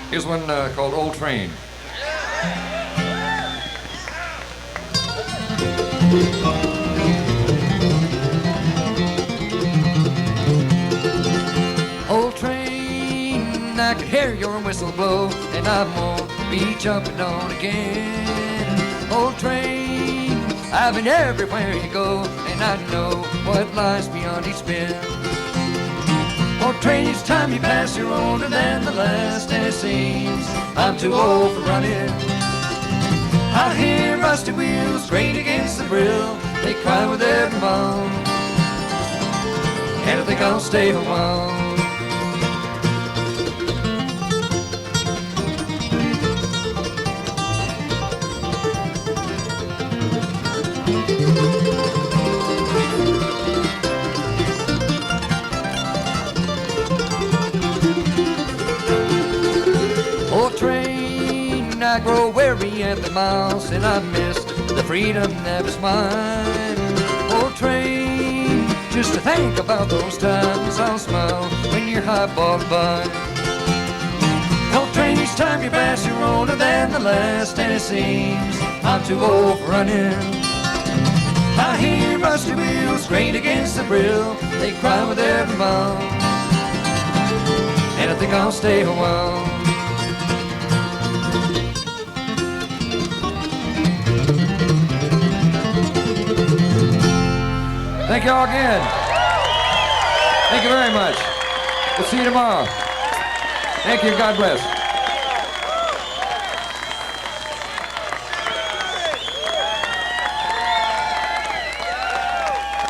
Here's one called Old Train. Old train, I can hear your whistle blow, and I won't be jumping on again. Old train, I've been everywhere you go, and I know what lies beyond each bend. Old train, each time you pass, you're older than the last, and it seems I'm too old for running. I hear rusty wheels grate against the grill, they cry with every moan, and I think I'll stay a while. Old train, I grow weary at the miles, and I missed the freedom that was mine. Old train, just to think about those times, I'll smile when you're highballing by. Old train, each time you pass, you're older than the last, and it seems I'm too old for running. I hear rusty wheels grate against the grill, they cry with every mile, and I think I'll stay a while. Thank you all again. Thank you very much. We'll see you tomorrow. Thank you. God bless.